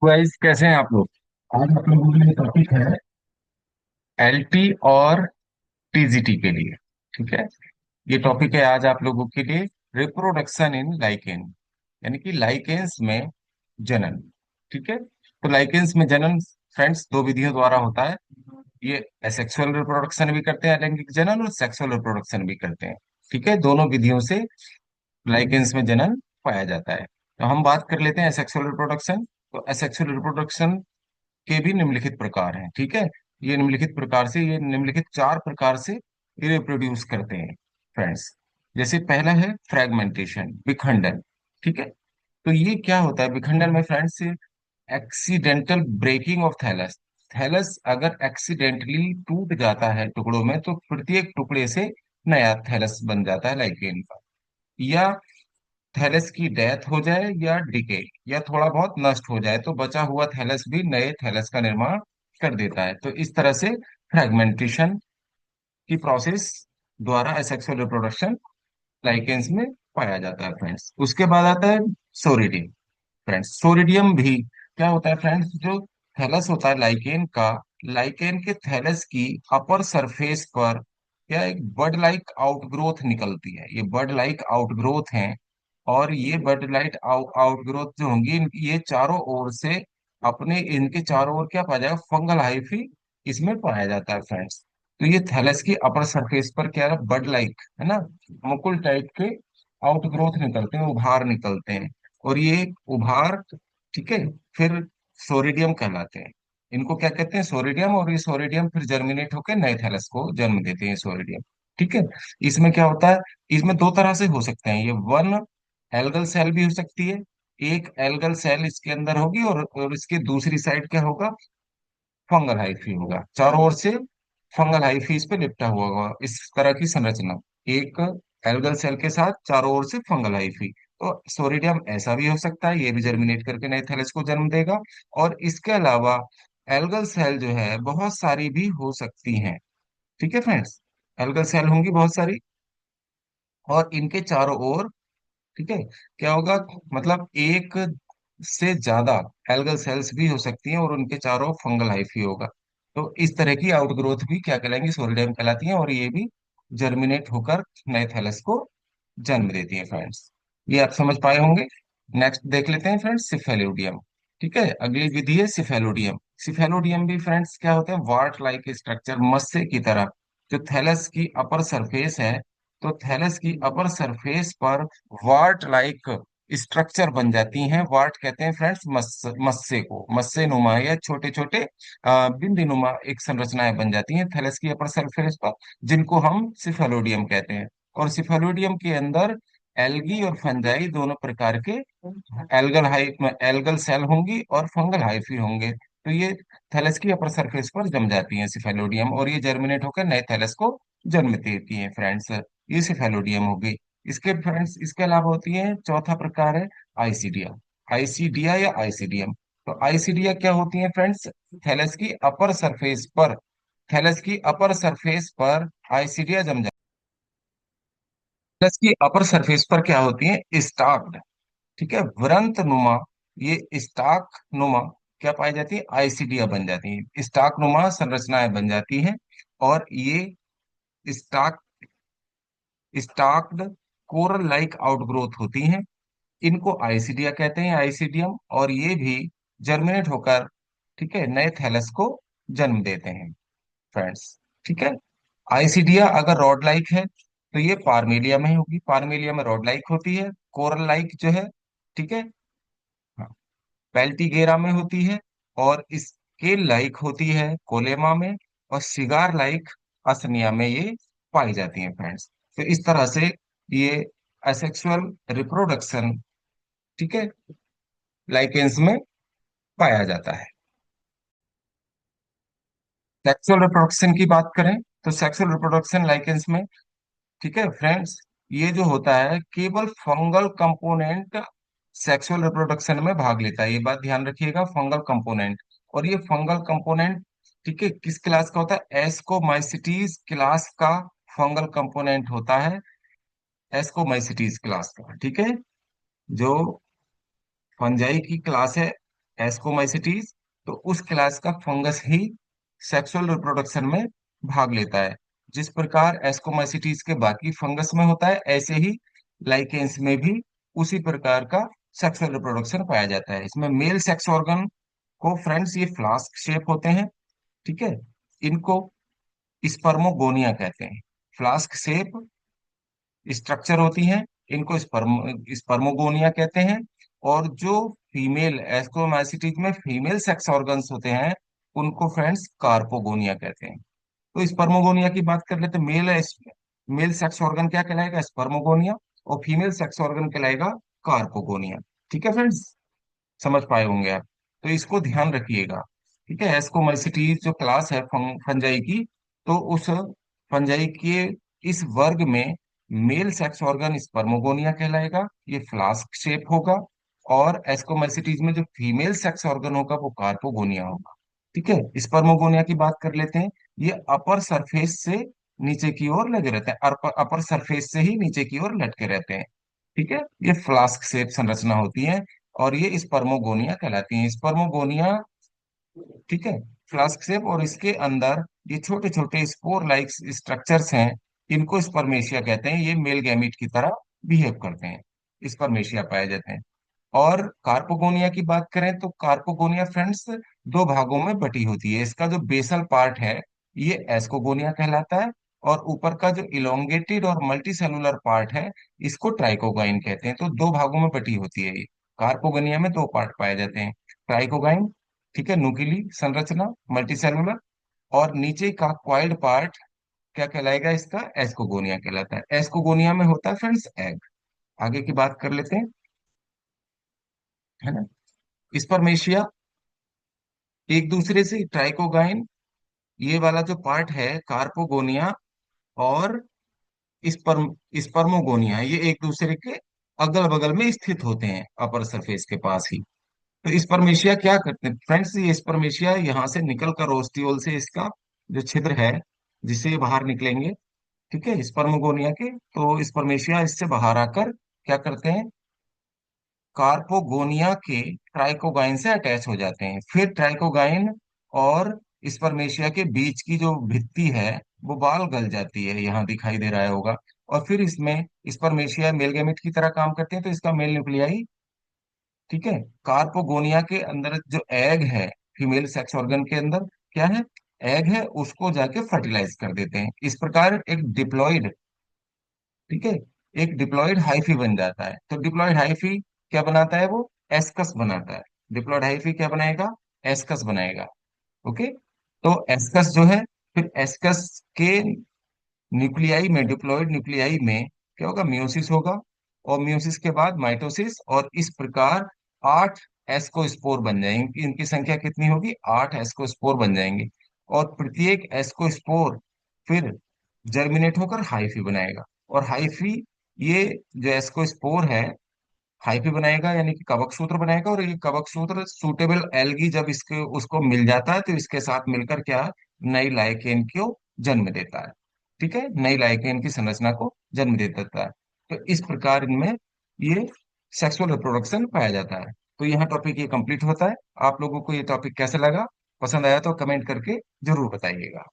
Guys, कैसे हैं आप लोग। आज आप लोगों के लिए टॉपिक है एलटी और टीजीटी के लिए। ठीक है। ये टॉपिक है आज आप लोगों के लिए रिप्रोडक्शन इन लाइकेन, यानी कि लाइकेन्स में जनन। ठीक है। तो लाइकेन्स में जनन फ्रेंड्स दो विधियों द्वारा होता है। ये एसेक्सुअल रिप्रोडक्शन भी करते हैं, लैंगिक जनन, और सेक्सुअल रिप्रोडक्शन भी करते हैं। ठीक है। दोनों विधियों से लाइकेन्स में जनन पाया जाता है। तो हम बात कर लेते हैं एसेक्सुअल रिप्रोडक्शन। तो एसेक्सुअल रिप्रोडक्शन के भी निम्नलिखित प्रकार हैं। ठीक है। ये निम्नलिखित चार प्रकार से ये रिप्रोड्यूस करते हैं फ्रेंड्स। जैसे पहला है फ्रेगमेंटेशन, विखंडन। ठीक है। तो ये क्या होता है विखंडन में friends? Accidental breaking of thallus. Thallus अगर एक्सीडेंटली टूट जाता है टुकड़ों में, तो प्रत्येक टुकड़े से नया थैलस बन जाता है लाइकेन का। या थैलेस की डेथ हो जाए या डिके या थोड़ा बहुत नष्ट हो जाए, तो बचा हुआ थैलस भी नए थैलस का निर्माण कर देता है। तो इस तरह से फ्रेगमेंटेशन की प्रोसेस द्वारा एसेक्सुअल रिप्रोडक्शन लाइकेंस में पाया जाता है फ्रेंड्स। उसके बाद आता है सोरिडियम। फ्रेंड्स सोरिडियम भी क्या होता है फ्रेंड्स? जो थैलस होता है लाइकेन का, लाइकेन के थैलस की अपर सरफेस पर क्या एक बड लाइक आउटग्रोथ निकलती है। ये बड लाइक आउटग्रोथ है। और ये बड लाइट आउटग्रोथ जो होंगी ये चारों ओर से अपने इनके चारों ओर क्या पाया जाएगा? फंगल हाइफी इसमें पाया जाता है फ्रेंड्स। तो ये थैलस की अपर सरफेस पर क्या है? बड लाइक है ना, मुकुल टाइप के आउटग्रोथ निकलते हैं, उभार निकलते हैं। और ये उभार, ठीक है, फिर सोरिडियम कहलाते हैं। इनको क्या कहते हैं? सोरिडियम। और ये सोरिडियम फिर जर्मिनेट होकर नए थैलस को जन्म देते हैं सोरिडियम। ठीक है। इसमें क्या होता है? इसमें दो तरह से हो सकते हैं ये। वन एल्गल सेल भी हो सकती है। एक एल्गल सेल इसके अंदर होगी और इसके दूसरी साइड क्या होगा? फंगल हाइफी होगा। चारों ओर से फंगल हाइफी इस पे लिपटा हुआ होगा, इस तरह की संरचना। एक एल्गल सेल के साथ चारों ओर से फंगल हाइफी। तो सोरिडियम ऐसा भी हो सकता है, ये भी जर्मिनेट करके नए थैलेस को जन्म देगा। और इसके अलावा एल्गल सेल जो है बहुत सारी भी हो सकती हैं। ठीक है फ्रेंड्स। एल्गल सेल होंगी बहुत सारी, और इनके चारों ओर, ठीक है, क्या होगा? मतलब एक से ज्यादा एल्गल सेल्स भी हो सकती हैं और उनके चारों फंगल हाइफी होगा। तो इस तरह की आउटग्रोथ भी क्या कहलाएंगी? सोलिडियम कहलाती हैं। और ये भी जर्मिनेट होकर नए थैलस को जन्म देती हैं फ्रेंड्स। ये आप समझ पाए होंगे। नेक्स्ट देख लेते हैं फ्रेंड्स सिफेलोडियम। ठीक है। अगली विधि है सिफेलोडियम। सिफेलोडियम भी फ्रेंड्स क्या होते हैं? वार्ट लाइक स्ट्रक्चर, मस्से की तरह। जो थैलस की अपर सरफेस है, तो थैलस की अपर सरफेस पर वार्ट लाइक स्ट्रक्चर बन जाती हैं। वार्ट कहते हैं फ्रेंड्स मस्से को, मस्से नुमा या छोटे छोटे बिंदी नुमा एक संरचनाएं बन जाती हैं थैलस की अपर सरफेस पर, जिनको हम सिफेलोडियम कहते हैं। और सिफेलोडियम के अंदर एल्गी और फंजाई दोनों प्रकार के एल्गल सेल होंगी और फंगल हाइफी होंगे। तो ये थैलस की अपर सरफेस पर जम जाती हैं सिफेलोडियम, और ये जर्मिनेट होकर नए थैलस को जन्म देती हैं फ्रेंड्स। ये सिफेलोडियम हो गई। इसके फ्रेंड्स इसके अलावा होती है चौथा प्रकार है आइसीडिया। आइसीडिया या आइसीडियम। तो आइसीडिया क्या होती है फ्रेंड्स? थैलस की अपर सरफेस पर, थैलस की अपर सरफेस पर आइसीडिया जम जाती है। थैलस की अपर सरफेस पर क्या होती है? स्टाक्ड, ठीक है, वृंत नुमा। ये स्टाक नुमा क्या पाई जाती है? आइसीडिया बन जाती है। स्टाक नुमा संरचनाएं बन जाती हैं। और ये स्टाक स्टाक्ड कोरल लाइक आउटग्रोथ होती हैं। इनको आइसीडिया कहते हैं, आइसीडियम। और ये भी जर्मिनेट होकर, ठीक है, नए थैलस को जन्म देते हैं फ्रेंड्स। ठीक है। आइसीडिया अगर रॉड लाइक है तो ये पार्मेलिया में होगी, पार्मेलिया में रॉड लाइक होती है। कोरल लाइक जो है, ठीक है, हाँ, पेल्टिगेरा में होती है। और स्केल लाइक होती है कोलेमा में। और सिगार लाइक असनिया में ये पाई जाती हैं फ्रेंड्स। तो इस तरह से ये असेक्सुअल रिप्रोडक्शन, ठीक है, लाइकेंस में पाया जाता है। सेक्सुअल रिप्रोडक्शन की बात करें तो सेक्सुअल रिप्रोडक्शन लाइकेंस में, ठीक है फ्रेंड्स, ये जो होता है केवल फंगल कंपोनेंट सेक्सुअल रिप्रोडक्शन में भाग लेता है। ये बात ध्यान रखिएगा, फंगल कंपोनेंट। और ये फंगल कंपोनेंट, ठीक है, किस क्लास का होता है? एस्कोमाइसिटीज क्लास का फंगल कंपोनेंट होता है। एस्कोमाइसिटीज क्लास का, ठीक है, जो फंजाई की क्लास है। एस्कोमाइसिटीज, तो उस क्लास का फंगस ही सेक्सुअल रिप्रोडक्शन में भाग लेता है। जिस प्रकार एस्कोमाइसिटीज के बाकी फंगस में होता है, ऐसे ही लाइकेंस में भी उसी प्रकार का सेक्सुअल रिप्रोडक्शन पाया जाता है। इसमें मेल सेक्स ऑर्गन को फ्रेंड्स ये फ्लास्क शेप होते हैं, ठीक है। इनको स्पर्मोगोनिया कहते हैं। फ्लास्क शेप स्ट्रक्चर होती हैं, इनको स्पर्मोगोनिया कहते हैं। और जो फीमेल एस्कोमाइसिटीज में फीमेल सेक्स ऑर्गन्स होते हैं, उनको फ्रेंड्स कार्पोगोनिया कहते हैं। तो स्पर्मोगोनिया की बात कर लेते हैं। मेल सेक्स ऑर्गन क्या कहलाएगा? स्पर्मोगोनिया। और फीमेल सेक्स ऑर्गन कहलाएगा कार्पोगोनिया। ठीक है फ्रेंड्स, समझ पाए होंगे आप। तो इसको ध्यान रखिएगा, ठीक है। एस्कोमर्सिटीज जो क्लास है फंजाई की, तो उस फंजाई के इस वर्ग में मेल सेक्स ऑर्गन स्पर्मोगोनिया कहलाएगा, ये फ्लास्क शेप होगा। और एस्कोमर्सिटीज में जो फीमेल सेक्स ऑर्गन होगा वो कार्पोगोनिया होगा, ठीक है। स्पर्मोगोनिया की बात कर लेते हैं। ये अपर सरफेस से नीचे की ओर लगे रहते हैं, अपर सरफेस से ही नीचे की ओर लटके रहते हैं, ठीक है। ये फ्लास्क शेप संरचना होती है और ये स्पर्मोगोनिया कहलाती हैं। स्पर्मोगोनिया, ठीक है, फ्लास्क शेप। और इसके अंदर ये छोटे छोटे स्पोर लाइक स्ट्रक्चर्स हैं, इनको स्पर्मेशिया कहते हैं। ये मेल गैमीट की तरह बिहेव करते हैं, स्पर्मेशिया पाए जाते हैं। और कार्पोगोनिया की बात करें तो कार्पोगोनिया फ्रेंड्स दो भागों में बटी होती है। इसका जो बेसल पार्ट है ये एस्कोगोनिया कहलाता है, और ऊपर का जो इलोंगेटेड और मल्टी सेलुलर पार्ट है इसको ट्राइकोगाइन कहते हैं। तो दो भागों में बटी होती है ये। कार्पोगोनिया में दो पार्ट पाए जाते हैं, ट्राइकोगाइन, ठीक है, नुकीली संरचना, मल्टी सेलुलर। और नीचे का क्वाइल्ड पार्ट क्या कहलाएगा? इसका एस्कोगोनिया कहलाता है। एस्कोगोनिया में होता है फ्रेंड्स एग। आगे की बात कर लेते हैं, है ना। स्पर्मेशिया एक दूसरे से ट्राइकोगाइन, ये वाला जो पार्ट है कार्पोगोनिया और स्पर्म स्पर्मोगोनिया, ये एक दूसरे के अगल बगल में स्थित होते हैं, अपर सरफेस के पास ही। तो स्पर्मेशिया क्या करते हैं फ्रेंड्स? ये स्पर्मेशिया यहाँ से निकल कर ओस्टियोल से इसका जो छिद्र है जिससे ये बाहर निकलेंगे, ठीक है, स्पर्मोगोनिया के, तो स्पर्मेशिया इससे बाहर आकर क्या करते हैं? कार्पोगोनिया के ट्राइकोगाइन से अटैच हो जाते हैं। फिर ट्राइकोगाइन और स्पर्मेशिया के बीच की जो भित्ति है वो बाल गल जाती है, यहाँ दिखाई दे रहा होगा। और फिर इसमें स्पर्मेशिया मेल गैमेट की तरह काम करते हैं, तो इसका मेल न्यूक्लियाई, ठीक है, कार्पोगोनिया के अंदर जो एग है, फीमेल सेक्स ऑर्गन के अंदर क्या है? एग है, उसको जाके फर्टिलाइज कर देते हैं। इस प्रकार एक डिप्लॉइड, ठीक है, एक डिप्लॉयड हाइफी बन जाता है। तो डिप्लॉयड हाइफी क्या बनाता है? वो एस्कस बनाता है। डिप्लॉयड हाइफी क्या बनाएगा? एस्कस बनाएगा, ओके। तो एस्कस जो है, फिर एस्कस के न्यूक्लियाई में, डिप्लॉयड न्यूक्लियाई में क्या होगा? मियोसिस होगा। और मियोसिस के बाद माइटोसिस, और इस प्रकार 8 एस्कोस्पोर बन जाएंगे। इनकी संख्या कितनी होगी? 8 एस्कोस्पोर बन जाएंगे। और प्रत्येक एस्कोस्पोर फिर जर्मिनेट होकर हाइफी बनाएगा। और हाइफी, ये जो एस्कोस्पोर है हाइफी बनाएगा, यानी कि कवक सूत्र बनाएगा। और ये कवक सूत्र सूटेबल एल्गी जब इसके उसको मिल जाता है तो इसके साथ मिलकर क्या, नई लाइकेन को जन्म देता है, ठीक है, नई लाइकेन की संरचना को जन्म दे देता है। तो इस प्रकार इनमें ये सेक्सुअल रिप्रोडक्शन पाया जाता है। तो यहाँ टॉपिक ये कंप्लीट होता है। आप लोगों को ये टॉपिक कैसा लगा? पसंद आया तो कमेंट करके जरूर बताइएगा।